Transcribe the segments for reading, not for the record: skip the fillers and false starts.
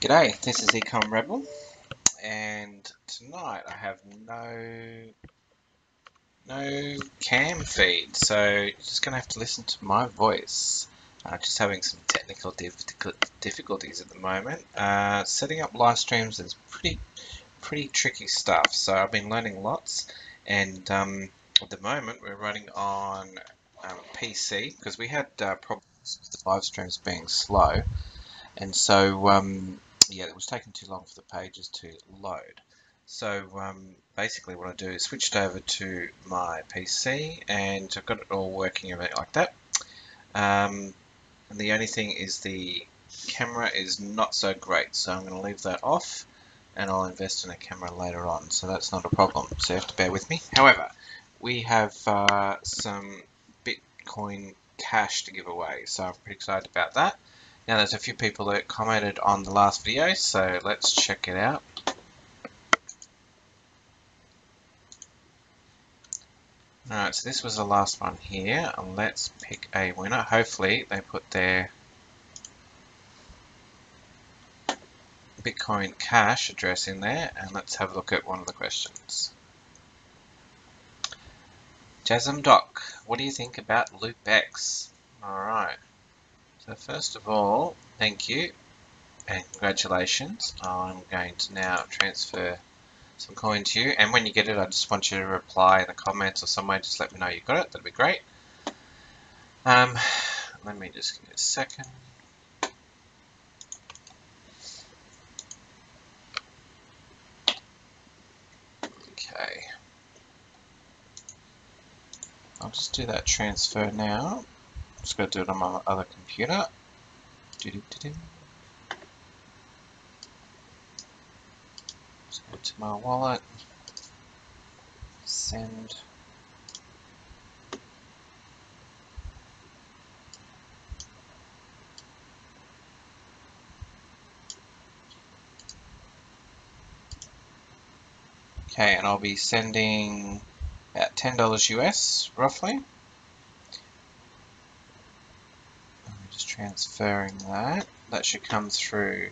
G'day, this is Ecom Rebel, and tonight I have no cam feed, so you're just gonna have to listen to my voice. Just having some technical difficulties at the moment. Setting up live streams is pretty tricky stuff, so I've been learning lots, and at the moment we're running on PC because we had problems with the live streams being slow. And so, yeah, it was taking too long for the pages to load. So basically what I do is switched over to my PC and I've got it all working and everything like that. And the only thing is the camera is not so great, so I'm going to leave that off and I'll invest in a camera later on, so that's not a problem, so you have to bear with me. However, we have some Bitcoin Cash to give away, so I'm pretty excited about that. Now there's a few people that commented on the last video, so let's check it out. Alright, so this was the last one here, and let's pick a winner. Hopefully they put their Bitcoin Cash address in there, and let's have a look at one of the questions. Jasm Doc, what do you think about Loopx? Alright, so first of all, thank you and congratulations. I'm going to now transfer some coin to you, and when you get it I just want you to reply in the comments or somewhere, just let me know you got it, that'd be great. Let me just give it a second. Okay, I'll just do that transfer now. Just got to do it on my other computer. Just go to my wallet, send. Okay, and I'll be sending about $10 US, roughly. I'm just transferring that. That should come through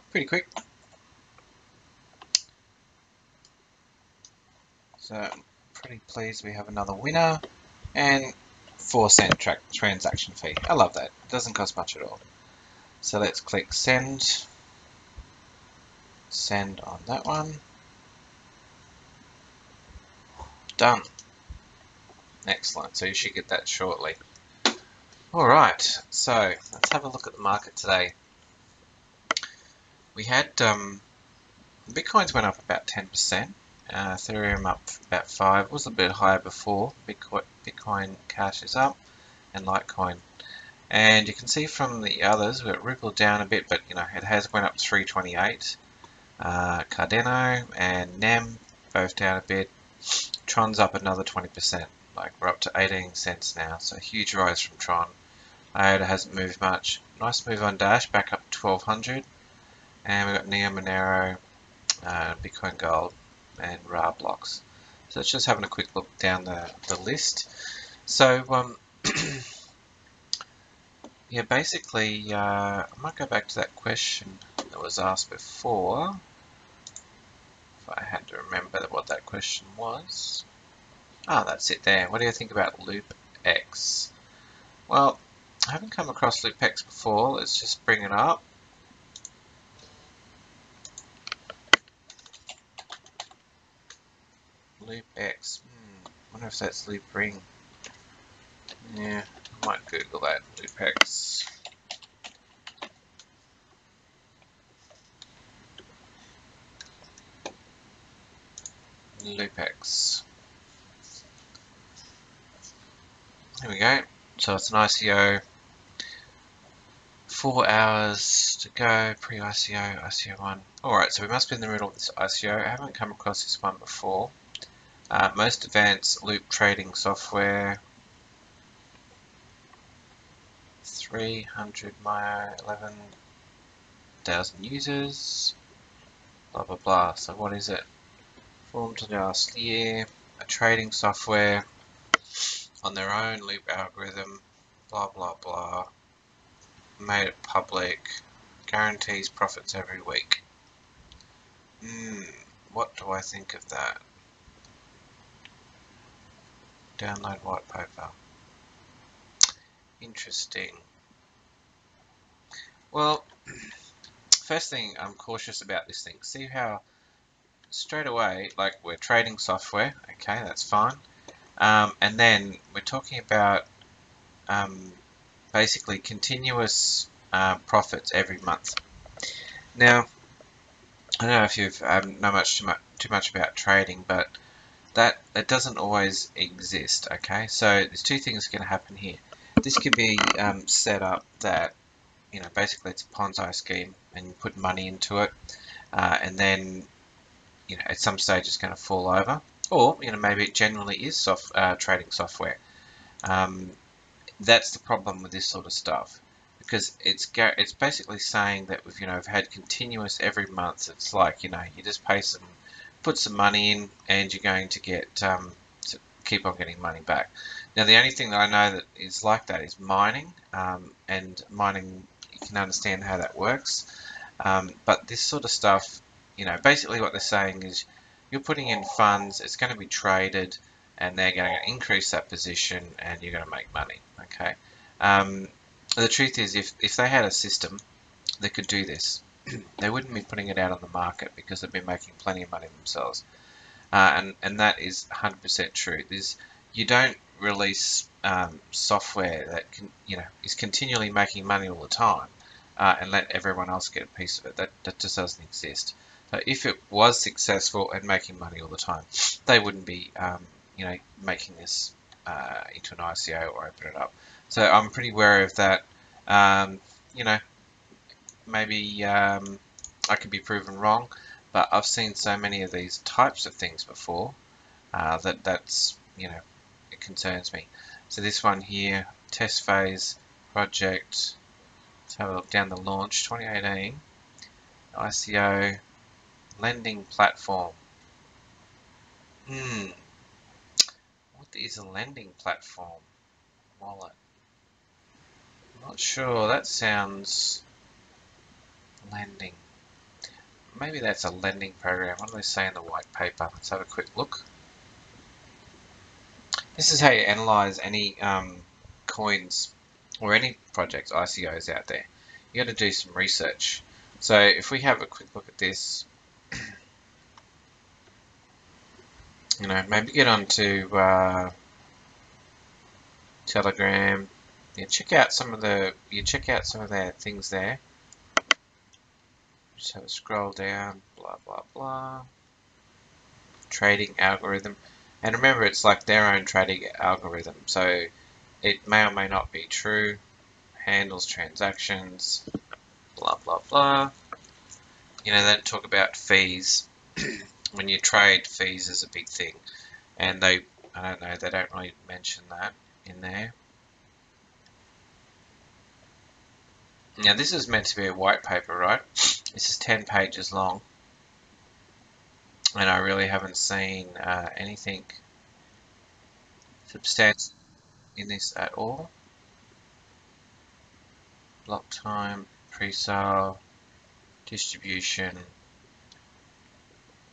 pretty quick. So I'm pretty pleased we have another winner, and 4-cent transaction fee. I love that. It doesn't cost much at all. So let's click send. Send on that one. Done. Excellent. So you should get that shortly. Alright, so let's have a look at the market today. We had Bitcoins went up about 10%. Ethereum up about 5%. It was a bit higher before. Bitcoin Cash is up, and Litecoin. And you can see from the others, we've got Ripple down a bit, but you know it has went up 328. Cardano and NEM both down a bit. Tron's up another 20%. Like we're up to 18 cents now, so a huge rise from Tron. IOTA hasn't moved much. Nice move on Dash, back up to 1200. And we've got Neo, Monero, Bitcoin Gold, and RA blocks. So it's just having a quick look down the list. So yeah, basically I might go back to that question that was asked before, if I had to remember what that question was. Ah, that's it there. What do you think about Loopx? Well, I haven't come across Loopx before. Let's just bring it up. Loopx. Wonder if that's Loop Ring. Yeah, I might Google that. Loopx. Loopx. Here we go. So it's an ICO. 4 hours to go, pre-ICO, ICO1. Alright, so we must be in the middle of this ICO. I haven't come across this one before. Most advanced loop trading software. 300 Myo, 11,000 users. Blah blah blah. So what is it? Formed last year. A trading software on their own loop algorithm. Blah blah blah. Made it public. Guarantees profits every week. What do I think of that? Download white paper. Interesting. Well, first thing, I'm cautious about this thing. See how straight away, like, we're trading software, okay, that's fine. And then we're talking about basically continuous profits every month. Now, I don't know if you've know too much about trading, but that doesn't always exist. Okay, so there's two things going to happen here. This could be set up that, you know, basically it's a Ponzi scheme, and you put money into it, and then, you know, at some stage it's going to fall over, or, you know, maybe it genuinely is trading software. That's the problem with this sort of stuff, because it's basically saying that we've, you know, we've had continuous every month. It's like, you know, you just put some money in, and you're going to get to keep on getting money back. Now, the only thing that I know that is like that is mining, and mining, you can understand how that works. But this sort of stuff, you know, basically what they're saying is you're putting in funds, it's going to be traded, and they're going to increase that position, and you're going to make money. Okay. The truth is, if they had a system that could do this, they wouldn't be putting it out on the market, because they'd be making plenty of money themselves. And that is 100% true. You don't release software that is continually making money all the time, and let everyone else get a piece of it. That just doesn't exist. So if it was successful and making money all the time, they wouldn't be making this into an ICO or open it up. So I'm pretty wary of that. Maybe I could be proven wrong, but I've seen so many of these types of things before that's it concerns me. So this one here, test phase project. Let's have a look down the launch, 2018 ICO lending platform. What is a lending platform? Wallet. I'm not sure. That sounds lending. Maybe that's a lending program. What do they say in the white paper? Let's have a quick look. This is how you analyze any coins or any projects, ICOs out there. You got to do some research. So if we have a quick look at this, maybe get onto Telegram. You check out some of their things there. Just have a scroll down, blah blah blah. Trading algorithm, and remember, it's like their own trading algorithm, so it may or may not be true. Handles transactions, blah blah blah. They don't talk about fees. When you trade, fees is a big thing, and I don't know, they don't really mention that in there. Now this is meant to be a white paper, right? This is 10 pages long, and I really haven't seen anything substantial in this at all. Block time, pre-sale, distribution,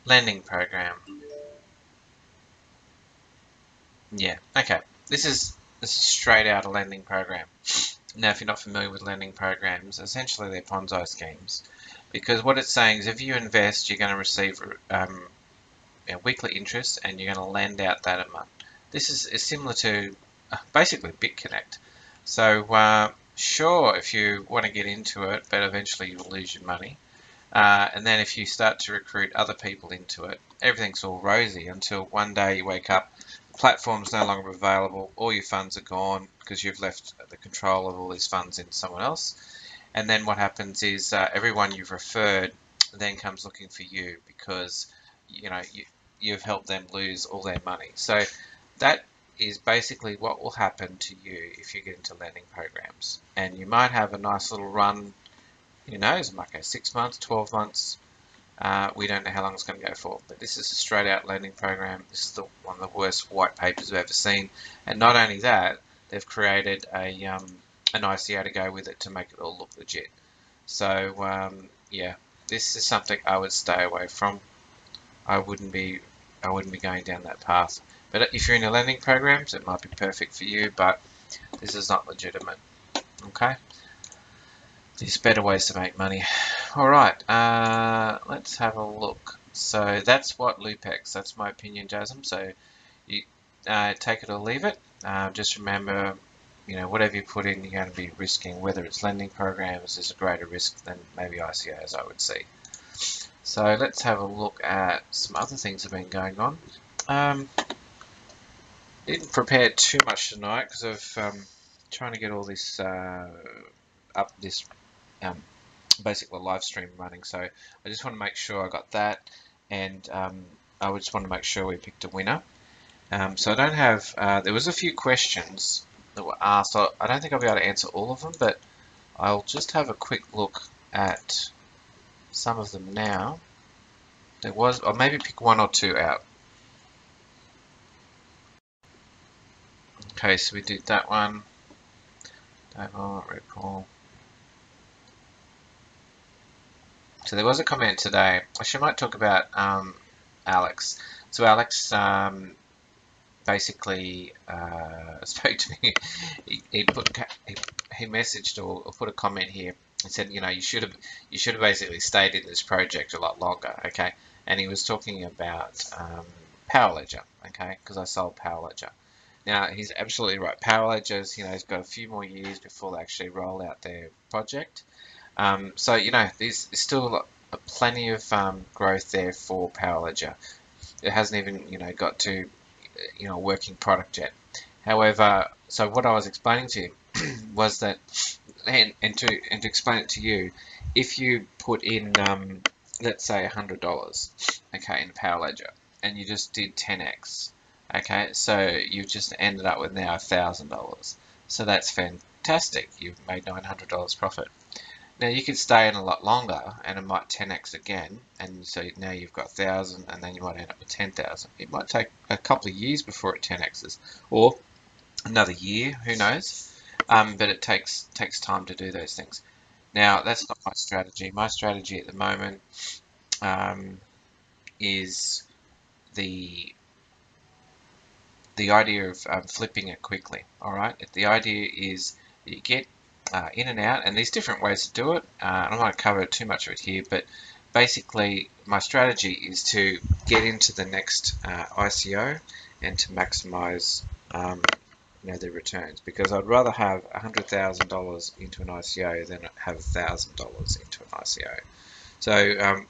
lending program. Yeah, okay. This is straight out a lending program. Now, if you're not familiar with lending programs, essentially they're Ponzi schemes, because what it's saying is if you invest, you're going to receive weekly interest, and you're going to lend out that amount. This is similar to basically BitConnect. So sure, if you want to get into it, but eventually you'll lose your money. And then if you start to recruit other people into it, everything's all rosy until one day you wake up, the platform's no longer available, all your funds are gone because you've left the control of all these funds in someone else. And then what happens is everyone you've referred then comes looking for you, because you've helped them lose all their money. So that is basically what will happen to you if you get into lending programs. And you might have a nice little run. Who knows, it might go 6 months, 12 months. We don't know how long it's going to go for. But this is a straight out lending program. This is one of the worst white papers we've ever seen. And not only that, they've created an ICO to go with it to make it all look legit. So yeah, this is something I would stay away from. I wouldn't be going down that path. But if you're in the lending programs, it might be perfect for you, but this is not legitimate. Okay, there's better ways to make money. All right, let's have a look. So that's what Loopx. That's my opinion, Jasm. So you take it or leave it. Just remember, whatever you put in, you're going to be risking. Whether it's lending programs, is a greater risk than maybe ICOs, I would say. So let's have a look at some other things that have been going on. Didn't prepare too much tonight because of trying to get all this up this basically live stream running. So I just want to make sure I got that, and I just want to make sure we picked a winner. So I don't have. There was a few questions that were asked. I don't think I'll be able to answer all of them, but I'll just have a quick look at some of them now. There was, or maybe pick one or two out. Okay, so we did that one. Recall. So there was a comment today. Actually, I might talk about Alex. So Alex basically spoke to me. He messaged or put a comment here. He said, you should have basically stayed in this project a lot longer. Okay, and he was talking about Power Ledger. Okay, because I sold Power Ledger. Now, he's absolutely right. Power Ledger's, he's got a few more years before they actually roll out their project. So, there's still plenty of growth there for Power Ledger. It hasn't even, got to, a working product yet. However, so what I was explaining to him was that, and to explain it to you, if you put in, let's say $100, okay, in Power Ledger, and you just did 10x, okay, so you've just ended up with now $1,000. So that's fantastic. You've made $900 profit. Now you could stay in a lot longer, and it might 10x again, and so now you've got 1,000, and then you might end up with 10,000. It might take a couple of years before it 10x's, or another year, who knows? But it takes time to do those things. Now that's not my strategy. My strategy at the moment is the idea of flipping it quickly. All right. The idea is you get in and out, and there's different ways to do it. I don't want to cover too much of it here, but basically my strategy is to get into the next ICO and to maximize the returns, because I'd rather have $100,000 into an ICO than have $1,000 into an ICO. So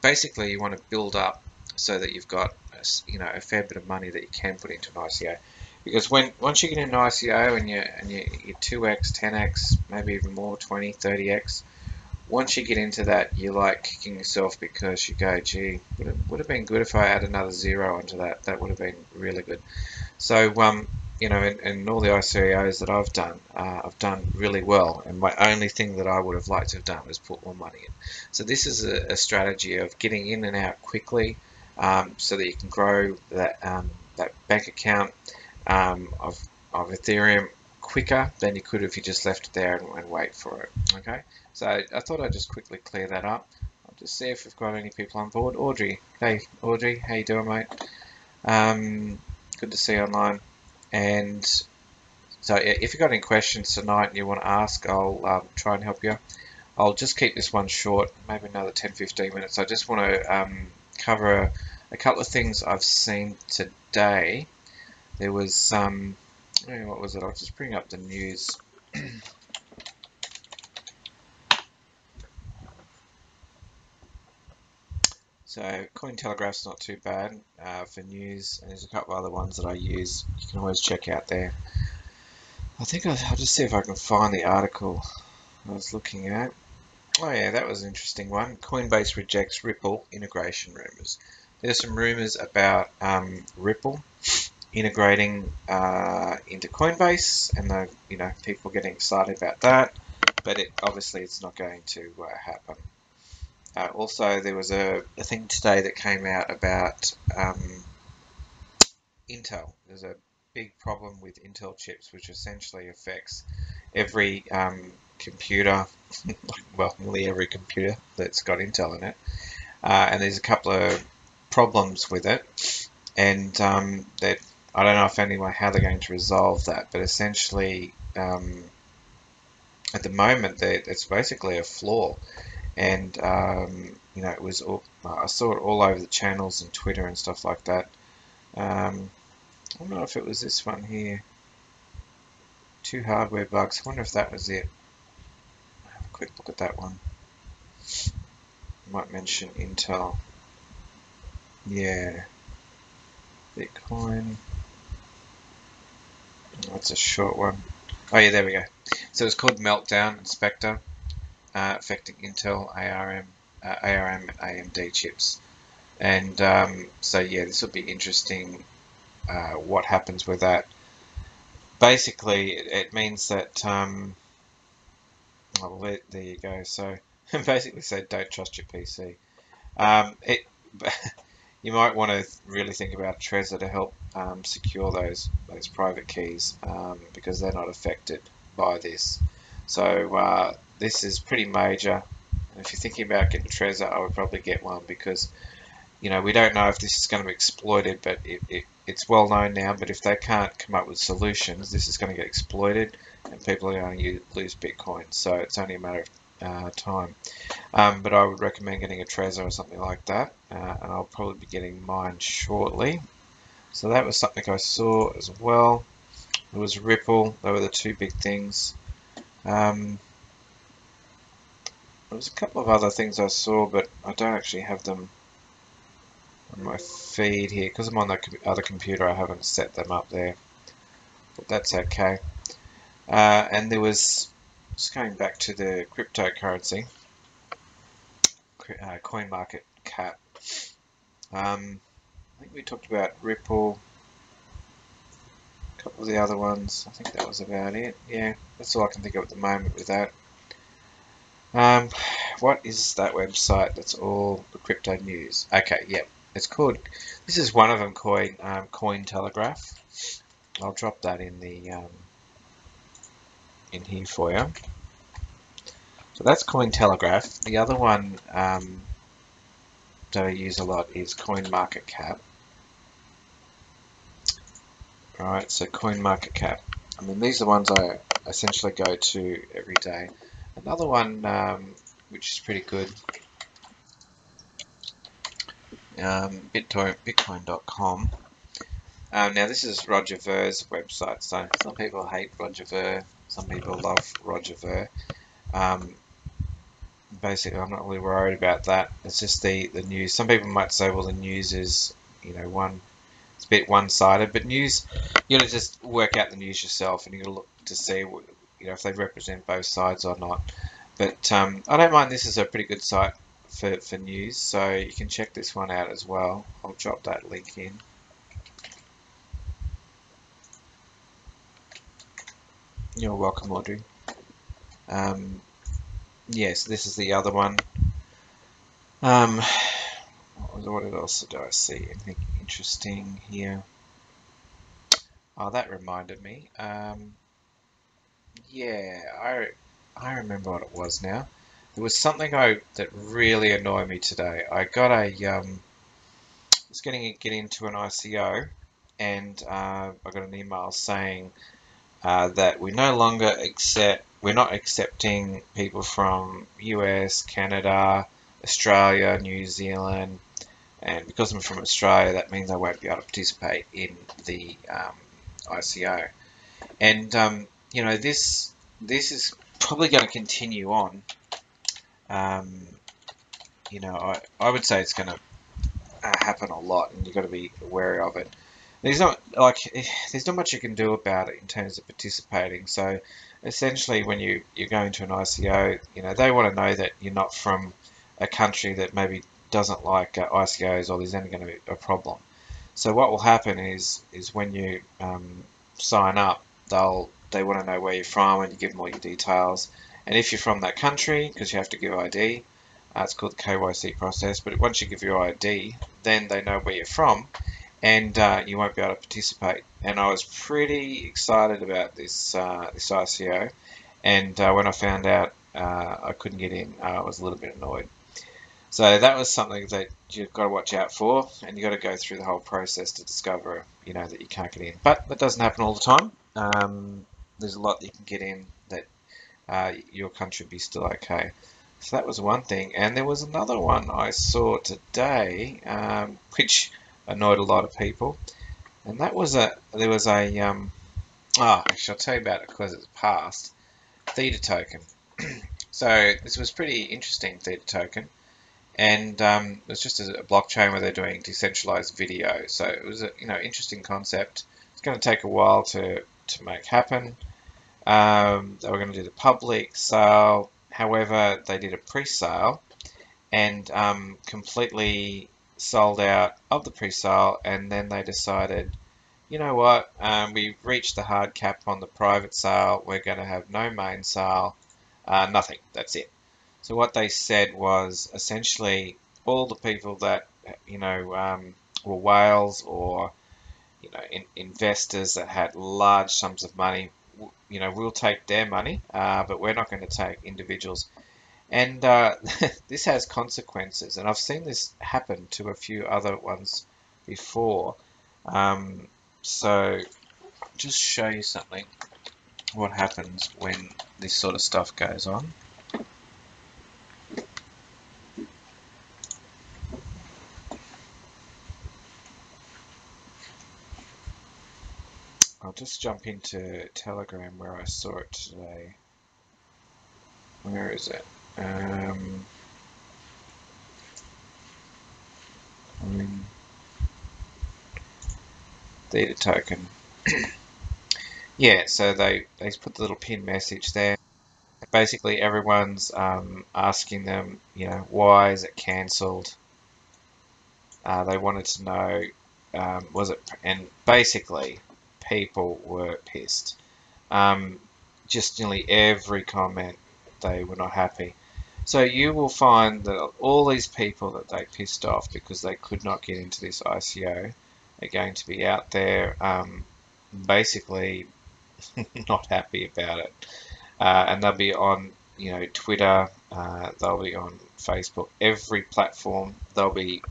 basically you want to build up so that you've got a fair bit of money that you can put into an ICO, because once you get into an ICO and you're 2x, 10x, maybe even more, 20, 30x, once you get into that, you're like kicking yourself because you go, gee, would have been good if I had another zero onto that. That would have been really good. So in all the ICOs that I've done really well, and my only thing that I would have liked to have done was put more money in. So this is a strategy of getting in and out quickly, so that you can grow that bank account of Ethereum quicker than you could if you just left it there and wait for it. Okay, so I thought I'd just quickly clear that up. I'll just see if we've got any people on board. Audrey, hey Audrey, how you doing, mate? Good to see you online. And so if you've got any questions tonight and you want to ask, I'll try and help you. I'll just keep this one short, maybe another 10-15 minutes. I just want to cover a couple of things I've seen today. There was what was it? I'll just bring up the news. So Cointelegraph's not too bad for news, and there's a couple of other ones that I use. You can always check out there. I think I'll just see if I can find the article I was looking at. Oh yeah, that was an interesting one. Coinbase rejects Ripple integration rumors. There's some rumors about Ripple integrating into Coinbase, and people getting excited about that. But obviously it's not going to happen. Also, there was a thing today that came out about Intel. There's a big problem with Intel chips, which essentially affects every computer, well, nearly every computer that's got Intel in it, and there's a couple of problems with it, and that I don't know if anyway how they're going to resolve that, but essentially at the moment it's basically a flaw, and you know, it was all, I saw it all over the channels and Twitter and stuff like that. I don't know if it was this one here, 2 hardware bugs. I wonder if that was it. Have a quick look at that one. Might mention Intel. Yeah, Bitcoin. That's a short one. Oh yeah, there we go. So it's called Meltdown Inspector, affecting Intel, ARM, and AMD chips. And so yeah, this will be interesting. What happens with that? Basically, it means that oh, there you go. So basically, said don't trust your PC. It you might want to really think about Trezor to help secure those private keys because they're not affected by this. So this is pretty major. If you're thinking about getting Trezor, I would probably get one because, you know, we don't know if this is going to be exploited, but it's well known now. But if they can't come up with solutions, this is going to get exploited, and people are going to lose Bitcoin. So it's only a matter of time. But I would recommend getting a Trezor or something like that, and I'll probably be getting mine shortly. So that was something I saw as well. There was Ripple. They were the two big things. There was a couple of other things I saw, but I don't actually have them on my feed here because I'm on the other computer. I haven't set them up there, but that's okay. And there was, just going back to the cryptocurrency, CoinMarketCap. I think we talked about Ripple, a couple of the other ones. I think that was about it. Yeah, that's all I can think of at the moment with that. What is that website? That's all the crypto news. Okay, yeah, it's called. This is one of them, Cointelegraph. I'll drop that in the in here for you. So that's Cointelegraph. The other one that I use a lot is CoinMarketCap. Alright, so CoinMarketCap. I mean, these are the ones I essentially go to every day. Another one which is pretty good, Bitcoin.com. Now this is Roger Ver's website, so some people hate Roger Ver, some people love Roger Ver. Basically, I'm not really worried about that. It's just the news. Some people might say, well, the news is, you know, it's a bit one-sided, but news, you got to just work out the news yourself, and you got to look to see, you know, if they represent both sides or not. But I don't mind. This is a pretty good site for news, so you can check this one out as well. I'll drop that link in. You're welcome, Audrey. Yes, this is the other one. What else do I see? Anything interesting here? Oh, that reminded me. Yeah, I remember what it was now. There was something that really annoyed me today. I got was getting into an ICO, and I got an email saying that we're not accepting people from US, Canada, Australia, New Zealand, and because I'm from Australia, that means I won't be able to participate in the ICO. And you know, this is probably going to continue on. You know, I would say it's going to happen a lot, and you've got to be wary of it. There's not much you can do about it in terms of participating. So essentially, when you're going to an ICO, you know, they want to know that you're not from a country that maybe doesn't like ICOs, or there's only going to be a problem. So what will happen is when you sign up, they want to know where you're from, and you give them all your details. And if you're from that country, because you have to give ID, it's called the KYC process. But once you give your ID, then they know where you're from, and you won't be able to participate. And I was pretty excited about this ICO, and when I found out I couldn't get in, I was a little bit annoyed. So that was something that you've got to watch out for, and you've got to go through the whole process to discover, that you can't get in. But that doesn't happen all the time. There's a lot that you can get in that your country would be still okay. So that was one thing. And there was another one I saw today, which annoyed a lot of people. And that was actually I'll tell you about it because it's past. Theta token. So this was pretty interesting, Theta token. And it was just a blockchain where they're doing decentralized video. So it was a interesting concept. It's going to take a while to make happen. They were going to do the public sale. However, they did a pre-sale and completely sold out of the pre-sale. And then they decided, you know what, we've reached the hard cap on the private sale. We're going to have no main sale, nothing. That's it. So what they said was essentially all the people that were whales or investors that had large sums of money, we'll take their money, but we're not going to take individuals. And this has consequences, and I've seen this happen to a few other ones before. So just show you something, what happens when this sort of stuff goes on. I'll just jump into Telegram where I saw it today. Where is it? Theta token. Yeah, so they put the little pin message there. Basically, everyone's asking them, why is it cancelled? They wanted to know, was it? And basically, people were pissed. Just nearly every comment, they were not happy. So you will find that all these people that they pissed off because they could not get into this ICO are going to be out there basically not happy about it. And they'll be on, Twitter, they'll be on Facebook, every platform. They'll be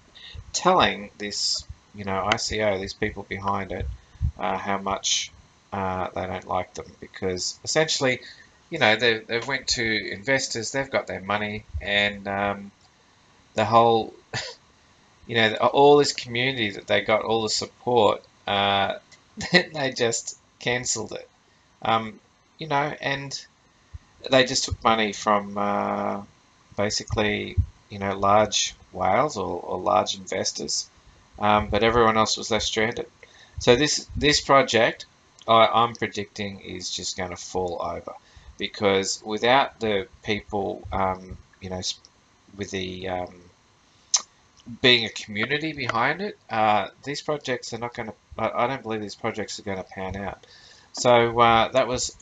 telling this, ICO, these people behind it, how much they don't like them because essentially, they've went to investors, they've got their money, and the whole, all this community that they got all the support, then they just cancelled it. And they just took money from basically, large whales or large investors, but everyone else was left stranded. So this project, I'm predicting, is just going to fall over because without the people, with the being a community behind it, these projects are not going to. I don't believe these projects are going to pan out. So that was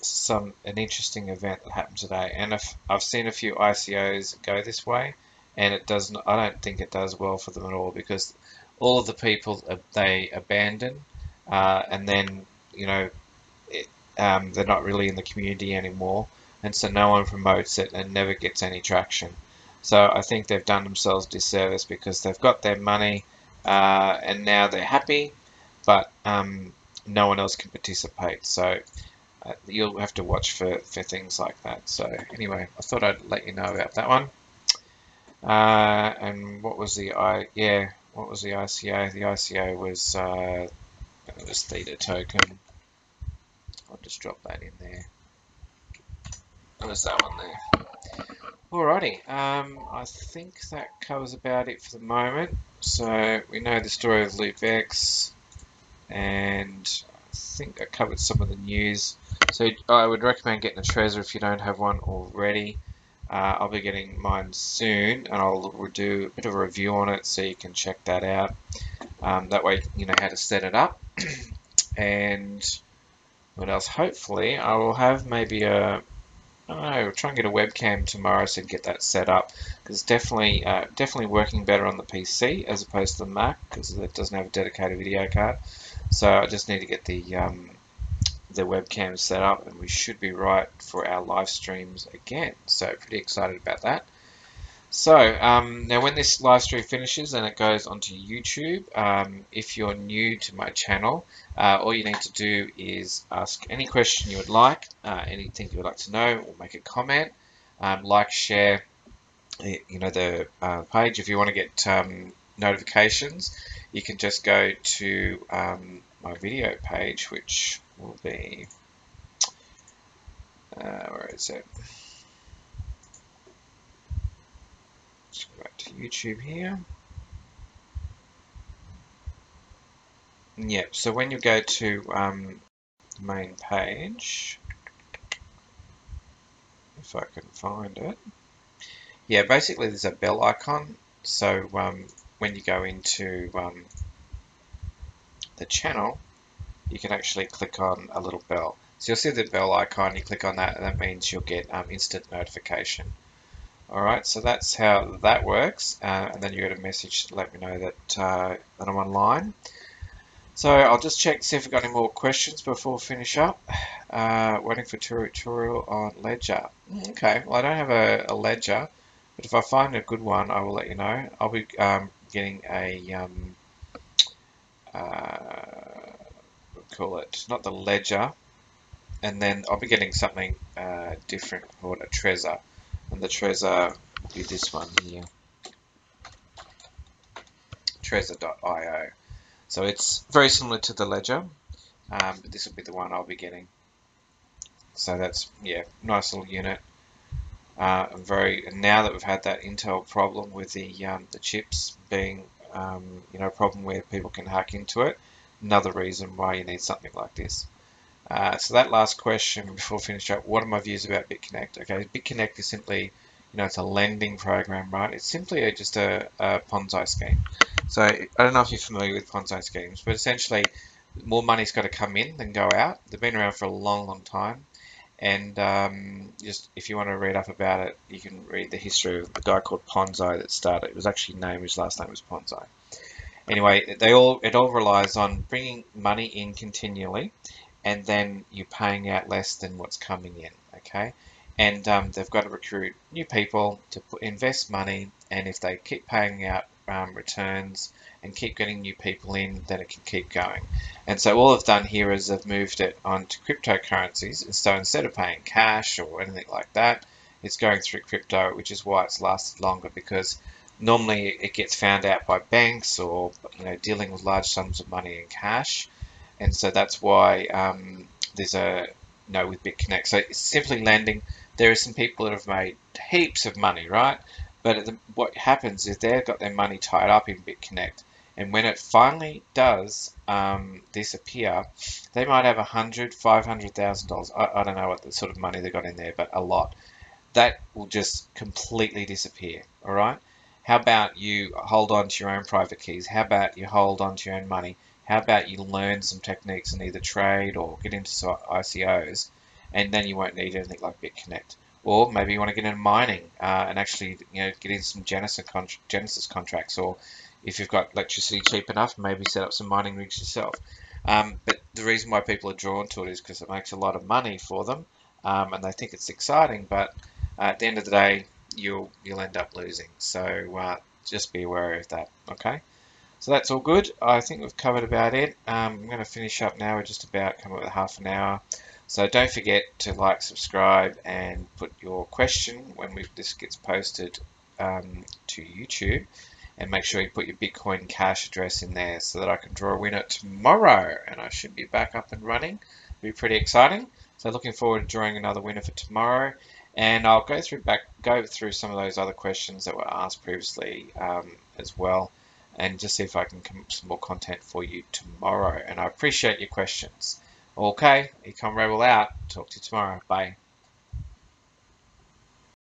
an interesting event that happened today, and I've seen a few ICOs go this way, and it doesn't. I don't think it does well for them at all because all of the people they abandon, and then they're not really in the community anymore, and so no one promotes it and never gets any traction. So I think they've done themselves a disservice because they've got their money and now they're happy, but no one else can participate. So you'll have to watch for things like that. So anyway, I thought I'd let you know about that one. And what was the what was the ICO? The ICO was it was Theta token. I'll just drop that in there. There's that one there. Alrighty, I think that covers about it for the moment. So we know the story of Loopx, and I think I covered some of the news. So I would recommend getting a Trezor if you don't have one already. I'll be getting mine soon, and I'll do a bit of a review on it so you can check that out. That way you know how to set it up. And what else? Hopefully I will have maybe I don't know, we'll try and get a webcam tomorrow so get that set up because it's definitely working better on the PC as opposed to the Mac because it doesn't have a dedicated video card. So I just need to get the the webcam set up, and we should be right for our live streams again. So pretty excited about that. So now when this live stream finishes and it goes onto YouTube, if you're new to my channel, all you need to do is ask any question you would like, anything you would like to know, or make a comment, like, share, the page. If you want to get notifications, you can just go to my video page, which will be, where is it? Let's go back to YouTube here. Yep, so when you go to the main page, if I can find it, yeah, basically there's a bell icon. So when you go into the channel, you can actually click on a little bell. So you'll see the bell icon, you click on that, and that means you'll get instant notification. Alright, so that's how that works, and then you get a message to let me know that, that I'm online. So I'll just check to see if we've got any more questions before we finish up. Waiting for tutorial on ledger. Okay, well I don't have a ledger, but if I find a good one, I will let you know. I'll be getting a, we'll call it, not the ledger, and then I'll be getting something different called a Trezor. And the Trezor will be this one here, Trezor.io. So it's very similar to the ledger, but this will be the one I'll be getting. So that's, yeah, nice little unit. Now that we've had that Intel problem with the chips being a problem where people can hack into it, another reason why you need something like this. So that last question before we finish up, what are my views about BitConnect? Okay, BitConnect is simply, it's a lending program, right? It's simply just a Ponzi scheme. So I don't know if you're familiar with Ponzi schemes, but essentially more money's got to come in than go out. They've been around for a long, long time. And just if you want to read up about it, you can read the history of a guy called Ponzi that started. It was actually his last name was Ponzi. Anyway, it all relies on bringing money in continually, and then you're paying out less than what's coming in, okay? And they've got to recruit new people to invest money, and if they keep paying out returns and keep getting new people in, then it can keep going. And so all I've done here is I've moved it onto cryptocurrencies, and so instead of paying cash or anything like that, it's going through crypto, which is why it's lasted longer, because normally it gets found out by banks or dealing with large sums of money in cash. And so that's why there's with BitConnect. So it's simply lending. There are some people that have made heaps of money, right? But what happens is they've got their money tied up in BitConnect. And when it finally does disappear, they might have $100,000, $500,000. I don't know what the sort of money they got in there, but a lot. That will just completely disappear, all right? How about you hold on to your own private keys? How about you hold on to your own money? How about you learn some techniques and either trade or get into some ICOs, and then you won't need anything like BitConnect. Or maybe you want to get into mining and actually get in some Genesis contracts, or if you've got electricity cheap enough, maybe set up some mining rigs yourself. But the reason why people are drawn to it is because it makes a lot of money for them, and they think it's exciting. But at the end of the day, you'll end up losing. So just be aware of that. Okay. So that's all good. I think we've covered about it. I'm going to finish up now. We're just about come up with half an hour. So don't forget to like, subscribe, and put your question when this gets posted to YouTube. And make sure you put your Bitcoin Cash address in there so that I can draw a winner tomorrow. And I should be back up and running. It'll be pretty exciting. So looking forward to drawing another winner for tomorrow. And I'll go through some of those other questions that were asked previously as well, and just see if I can come up with some more content for you tomorrow. And I appreciate your questions. Okay, Econ Rebel out. Talk to you tomorrow. Bye.